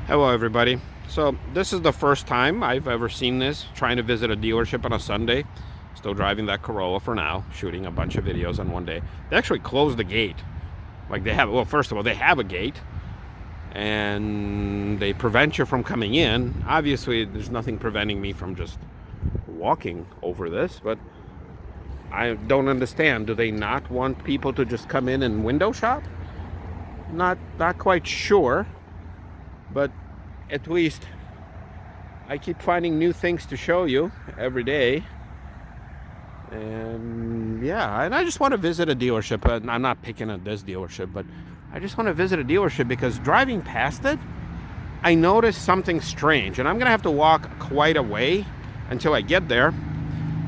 Hello everybody. So this is the first time I've ever seen this, trying to visit a dealership on a Sunday. Still driving that Corolla for now, shooting a bunch of videos on one day. They actually closed the gate. Like they have, well, first of all, they have a gate and they prevent you from coming in. Obviously, there's nothing preventing me from just walking over this, but I don't understand. Do they not want people to just come in and window shop? Not quite sure. But at least I keep finding new things to show you every day. And yeah, and I just want to visit a dealership. I'm not picking at this dealership, but I just want to visit a dealership because driving past it, I noticed something strange. And I'm going to have to walk quite a way until I get there.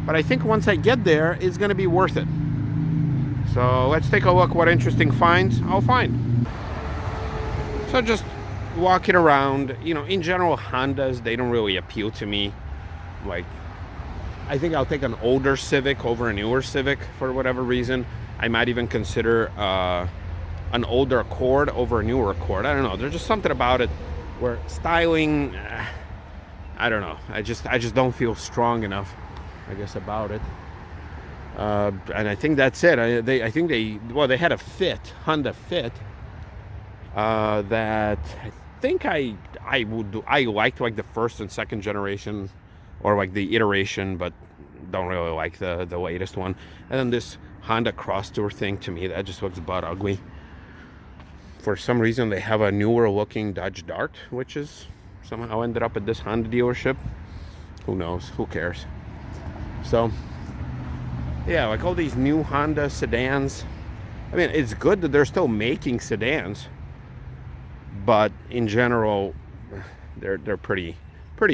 But I think once I get there, it's going to be worth it. So let's take a look what interesting finds I'll find. So just walking around, you know, in general, Hondas, they don't really appeal to me. Like, I think I'll take an older Civic over a newer Civic for whatever reason. I might even consider an older Accord over a newer Accord. I don't know. There's just something about it where styling, I don't know. I just don't feel strong enough, I guess, about it. And I think that's it. I think they had a Fit, Honda Fit, that I think I liked like the first and second generation, or like the iteration, but don't really like the latest one. And then this Honda Cross Tour thing, to me, that just looks butt ugly. For some reason, they have a newer looking Dodge Dart, which is somehow ended up at this Honda dealership. Who knows? Who cares? So yeah, like all these new Honda sedans. I mean, it's good that they're still making sedans, but in general, they're pretty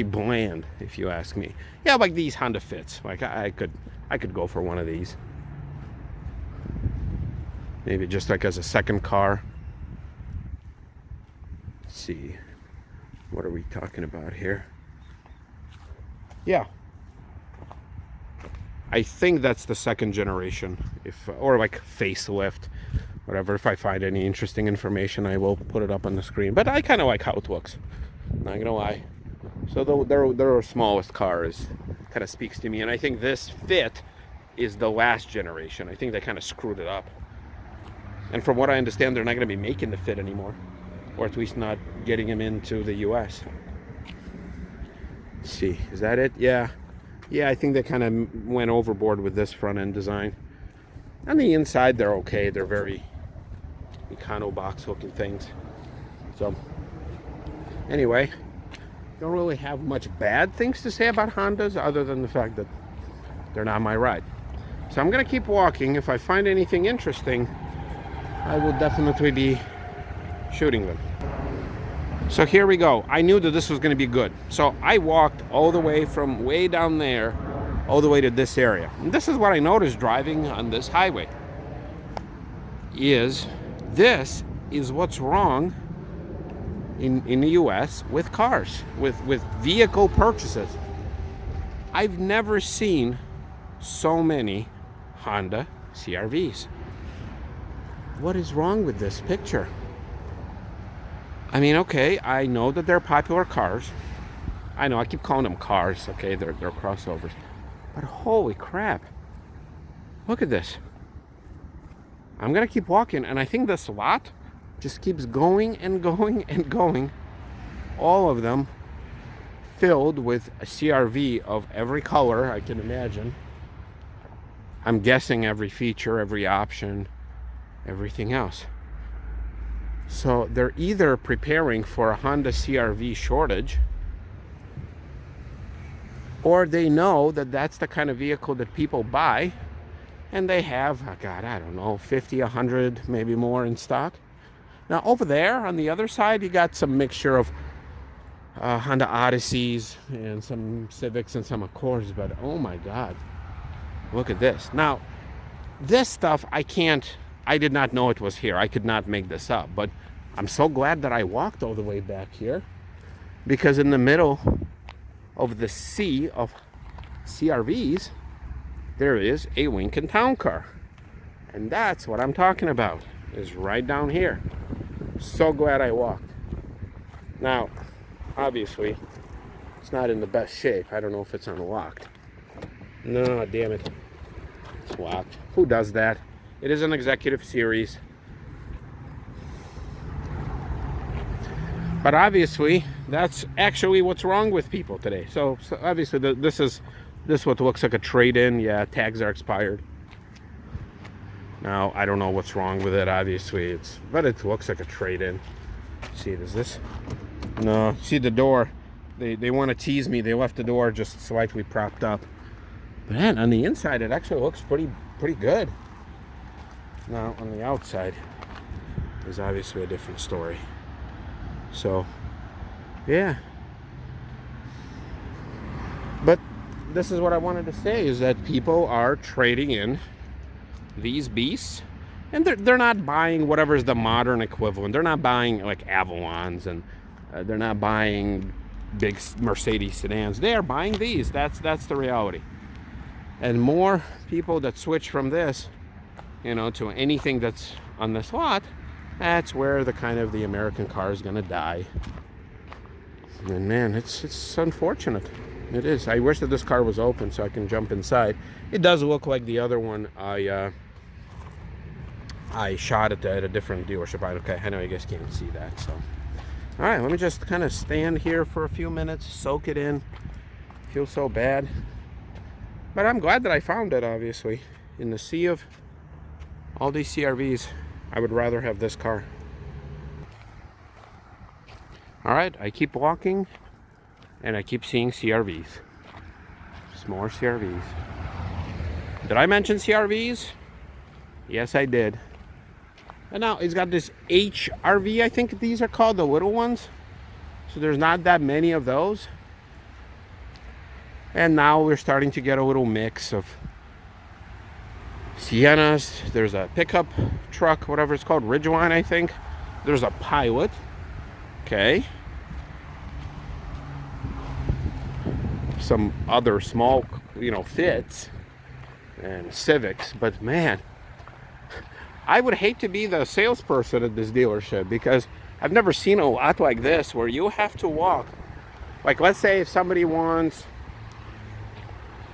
bland, if you ask me. Yeah, like these Honda Fits. Like I could go for one of these. Maybe just like as a second car. Let's see. What are we talking about here? Yeah. I think that's the second generation, or like facelift. Whatever, if I find any interesting information, I will put it up on the screen. But I kind of like how it looks, not gonna lie. So their smallest car kind of speaks to me. And I think this Fit is the last generation. I think they kind of screwed it up. And from what I understand, they're not gonna be making the Fit anymore, or at least not getting them into the US. Let's see, is that it? Yeah, I think they kind of went overboard with this front end design. On the inside, they're okay. They're very econo box looking things. So anyway, don't really have much bad things to say about Hondas other than the fact that they're not my ride. So I'm gonna keep walking. If I find anything interesting, I will definitely be shooting them. So here we go. I knew that this was gonna be good. So I walked all the way from way down there all the way to this area. And this is what I noticed driving on this highway. This is what's wrong in the US with cars, with vehicle purchases. I've never seen so many Honda CRVs. What is wrong with this picture? I mean, okay, I know that they're popular cars. I know, I keep calling them cars, okay, they're crossovers. But holy crap, look at this. I'm gonna keep walking, and I think this lot just keeps going and going and going. All of them filled with a CRV of every color I can imagine. I'm guessing every feature, every option, everything else. So they're either preparing for a Honda CRV shortage, or they know that that's the kind of vehicle that people buy, and they have, oh God, I don't know, 50, 100, maybe more in stock. Now over there on the other side, you got some mixture of Honda Odysseys and some Civics and some Accords, but oh my God, look at this. Now, this stuff I did not know it was here. I could not make this up, but I'm so glad that I walked all the way back here, because in the middle of the sea of CRVs, there is a Lincoln Towncar. And that's what I'm talking about, is right down here. So glad I walked. Now, obviously, it's not in the best shape. I don't know if it's unlocked. No, damn it. It's locked. Who does that? It is an executive series. But obviously, that's actually what's wrong with people today. So obviously, this what looks like a trade-in. Yeah, tags are expired. Now, I don't know what's wrong with it, obviously. But it looks like a trade-in. See, does this? No, see the door. They want to tease me. They left the door just slightly propped up. But man, on the inside, it actually looks pretty good. Now, on the outside, is obviously a different story. So, yeah. But this is what I wanted to say, is that people are trading in these beasts, and they're not buying whatever's the modern equivalent. They're not buying like Avalons, and they're not buying big Mercedes sedans. They are buying these. That's the reality. And more people that switch from this, to anything that's on this lot, that's where the American car is going to die. And man, it's unfortunate. It is. I wish that this car was open so I can jump inside. It does look like the other one I shot at a different dealership. Okay, I know you guys can't see that. So, all right, let me just kind of stand here for a few minutes, soak it in. Feel so bad, but I'm glad that I found it. Obviously, in the sea of all these CRVs, I would rather have this car. All right, I keep walking, and I keep seeing CRVs. Just more CRVs. Did I mention CRVs? Yes, I did. And now it's got this HRV, I think these are called, the little ones. So there's not that many of those. And now we're starting to get a little mix of Siennas. There's a pickup truck, whatever it's called, Ridgeline, I think. There's a Pilot. Okay. Some other small, Fits and Civics. But man, I would hate to be the salesperson at this dealership, because I've never seen a lot like this where you have to walk. Like, let's say if somebody wants,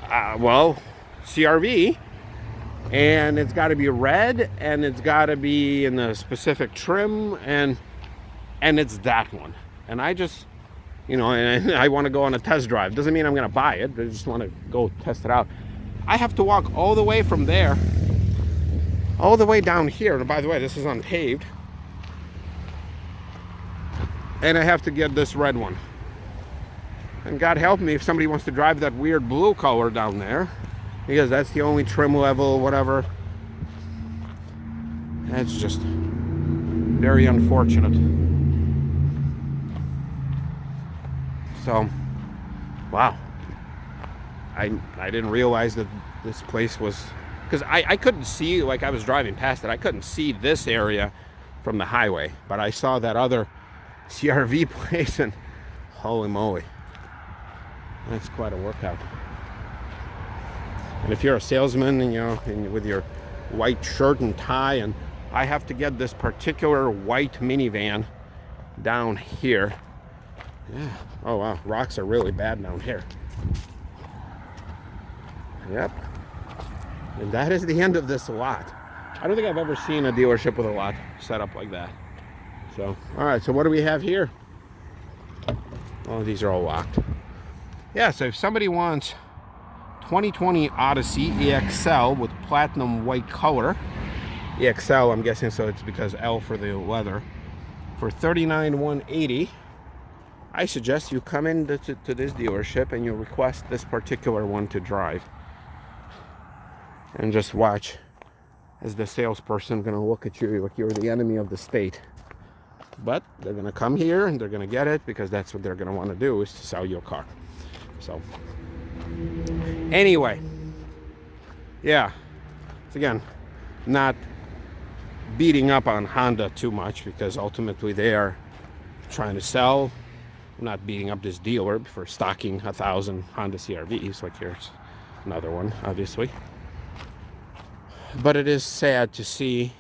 CRV, and it's got to be red, and it's got to be in a specific trim, and it's that one. And I just, and I want to go on a test drive. Doesn't mean I'm going to buy it. I just want to go test it out. I have to walk all the way from there, all the way down here. And by the way, this is unpaved. And I have to get this red one. And God help me if somebody wants to drive that weird blue color down there, because that's the only trim level, whatever. That's just very unfortunate. So, wow. I didn't realize that this place was, because I couldn't see, like I was driving past it, I couldn't see this area from the highway, but I saw that other CRV place, and holy moly, that's quite a workout. And if you're a salesman, and with your white shirt and tie, and I have to get this particular white minivan down here. Yeah. Oh wow, rocks are really bad down here. Yep. And that is the end of this lot. I don't think I've ever seen a dealership with a lot set up like that. So, all right, so what do we have here? Oh, these are all locked. Yeah, so if somebody wants 2020 Odyssey EXL with platinum white color, EXL, I'm guessing, so it's because L for the leather, for $39,180, I suggest you come in to this dealership and you request this particular one to drive. And just watch as the salesperson going to look at you like you're the enemy of the state. But they're going to come here and they're going to get it, because that's what they're going to want to do, is to sell your car. So, anyway, yeah, it's again, not beating up on Honda too much, because ultimately they are trying to sell. I'm not beating up this dealer for stocking 1,000 Honda CRVs. Like, here's another one, obviously. But it is sad to see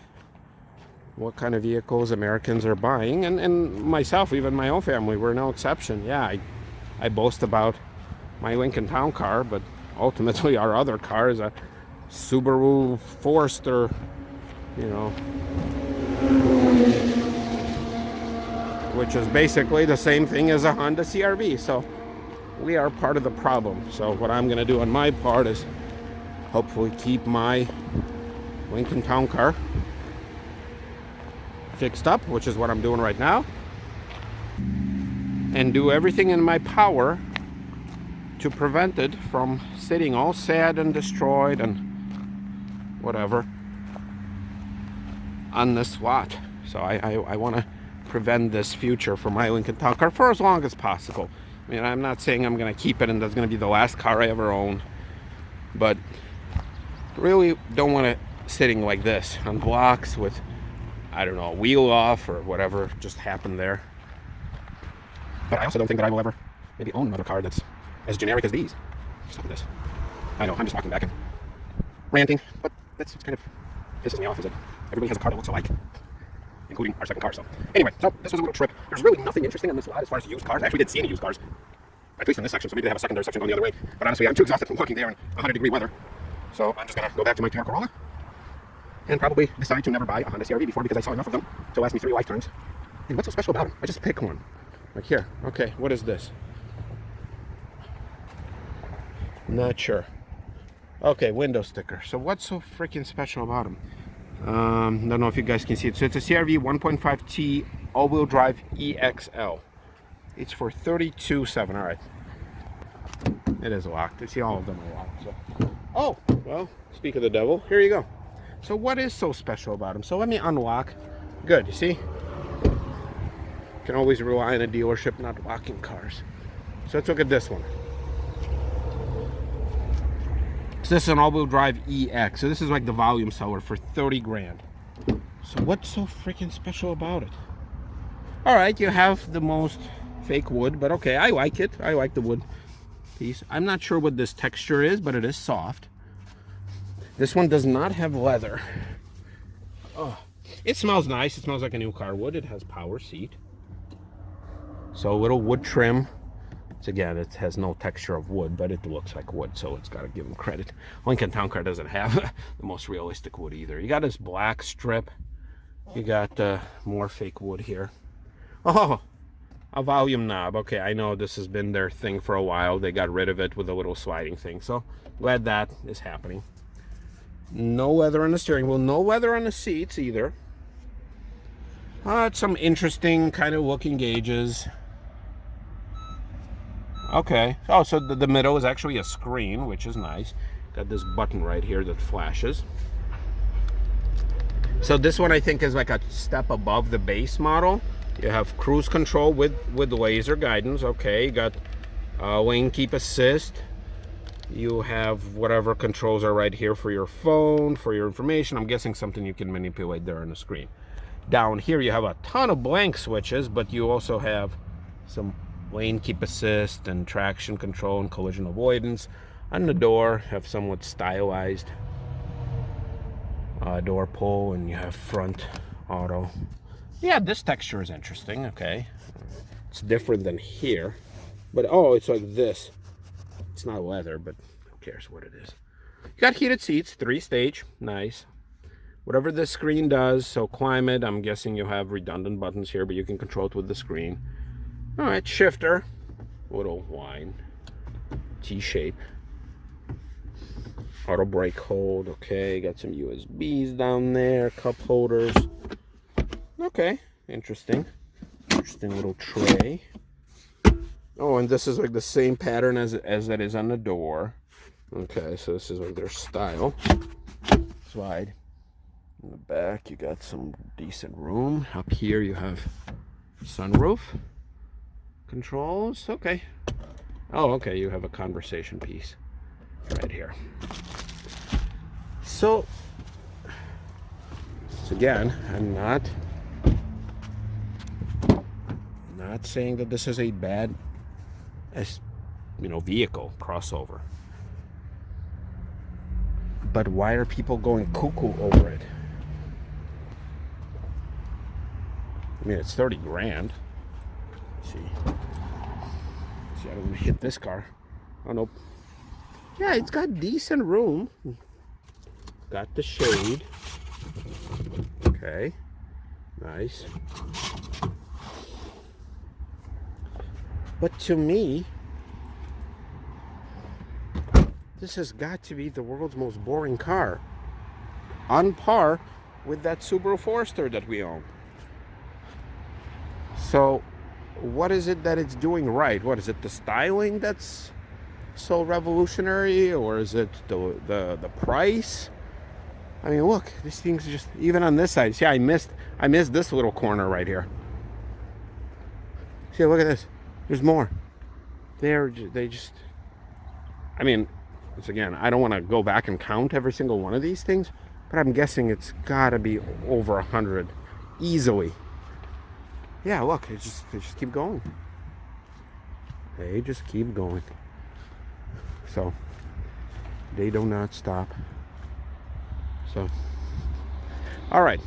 what kind of vehicles Americans are buying, and myself, even my own family, we're no exception. Yeah, I boast about my Lincoln Towncar, but ultimately our other car is a Subaru Forester, you know, which is basically the same thing as a Honda CRV. So we are part of the problem. So what I'm going to do on my part is hopefully keep my Lincoln Towncar fixed up, which is what I'm doing right now, and do everything in my power to prevent it from sitting all sad and destroyed and whatever on this lot. So I want to prevent this future for my Lincoln Towncar for as long as possible. I mean, I'm not saying I'm going to keep it and that's going to be the last car I ever own, but really don't want it sitting like this on blocks with, I don't know, a wheel off or whatever just happened there. But I also don't think that I will ever maybe own another car that's as generic as these. Just look at this. I know, I'm just walking back and ranting, but that's kind of pisses me off, is that everybody has a car that looks alike, including our second car. So anyway, so this was a little trip. There's really nothing interesting on this lot as far as used cars. I actually didn't see any used cars, at least in this section, so maybe they have a secondary section going the other way. But honestly, I'm too exhausted from walking there in 100-degree weather. So I'm just going to go back to my Toyota Corolla and probably decide to never buy a Honda CRV before, because I saw enough of them to last me 3 lifetimes. And what's so special about them? I just pick one. Like here. Okay, what is this? Not sure. Okay, window sticker. So what's so freaking special about them? Don't know if you guys can see it. So it's a CRV 1.5T all-wheel drive EXL. It's for $32,700. All right. It is locked. I see all of them are locked. So. Oh, well, speak of the devil. Here you go. So what is so special about them? So let me unlock. Good, you see? Can always rely on a dealership not locking cars. So let's look at this one. So this is an all-wheel drive EX. So this is like the volume seller for 30 grand. So what's so freaking special about it? All right, you have the most fake wood, but okay, I like it. I like the wood piece. I'm not sure what this texture is, but it is soft. This one does not have leather. Oh, it smells nice. It smells like a new car would. It has power seat. So a little wood trim. It's, again, it has no texture of wood, but it looks like wood, so it's got to give them credit. Lincoln Towncar doesn't have the most realistic wood either. You got this black strip. You got more fake wood here. Oh, a volume knob. Okay, I know this has been their thing for a while. They got rid of it with a little sliding thing, so glad that is happening. No leather on the steering wheel. No leather on the seats either. It's some interesting kind of looking gauges. Okay. Oh, so the middle is actually a screen, which is nice. Got this button right here that flashes. So this one I think is like a step above the base model. You have cruise control with laser guidance. Okay, you got lane keep assist. You have whatever controls are right here for your phone, for your information. I'm guessing something you can manipulate there on the screen. Down here you have a ton of blank switches, but you also have some lane keep assist and traction control and collision avoidance. On the door, have somewhat stylized door pull, and you have front auto. Yeah, this texture is interesting. Okay, it's different than here, but oh, it's like this. It's not leather, but who cares what it is. You got heated seats, 3-stage, nice. Whatever this screen does, so climate, I'm guessing you have redundant buttons here, but you can control it with the screen. All right, shifter, little line, T-shape. Auto brake hold, okay, got some USBs down there, cup holders. Okay, interesting. Interesting little tray. Oh, and this is like the same pattern as that is on the door. Okay, so this is like their style. Slide. In the back, you got some decent room. Up here, you have sunroof controls. Okay. Oh, okay, you have a conversation piece right here. So again, I'm not saying that this is a bad, vehicle crossover. But why are people going cuckoo over it? I mean, it's 30 grand. Let's see. See, I don't want to hit this car. Oh, nope. Yeah, it's got decent room. Got the shade. Okay. Nice. But to me, this has got to be the world's most boring car. On par with that Subaru Forester that we own. So, what is it that it's doing right? What is it, the styling that's so revolutionary, or is it the price? I mean, look, these things just, even on this side. See, I missed this little corner right here. See, look at this. There's more. They just. I mean, it's, again, I don't want to go back and count every single one of these things, but I'm guessing it's got to be over 100 easily. Yeah, look, they just keep going. They just keep going. So they do not stop. So, all right.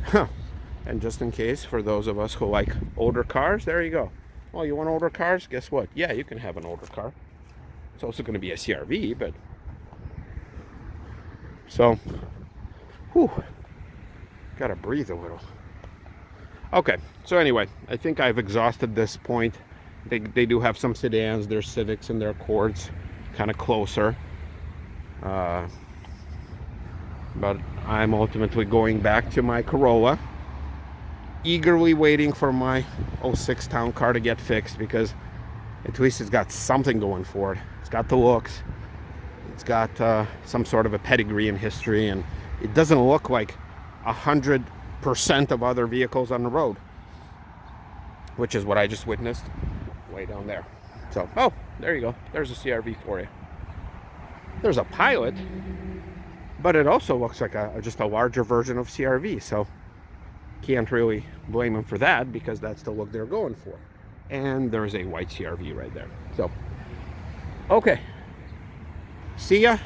Huh. And just in case, for those of us who like older cars, there you go. Oh, you want older cars? Guess what? Yeah, you can have an older car. It's also going to be a CRV, but so, whew, gotta breathe a little. Okay, so anyway, I think I've exhausted this point. They do have some sedans, their Civics and their Accords, kind of closer. But I'm ultimately going back to my Corolla, eagerly waiting for my 06 Towncar to get fixed, because at least it's got something going for it. It's got the looks, it's got some sort of a pedigree and history, and it doesn't look like 100% of other vehicles on the road, which is what I just witnessed way down there. So, oh, there you go. There's a CRV for you. There's a Pilot, but it also looks like just a larger version of CRV, so can't really blame them for that, because that's the look they're going for. And there's a white CRV right there. So, okay. See ya.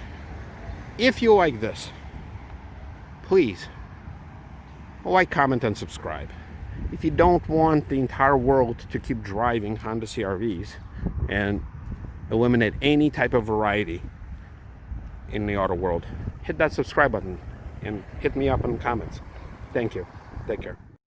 If you like this, please like, comment, and subscribe. If you don't want the entire world to keep driving Honda CRVs and eliminate any type of variety in the auto world, hit that subscribe button and hit me up in the comments. Thank you. Take care.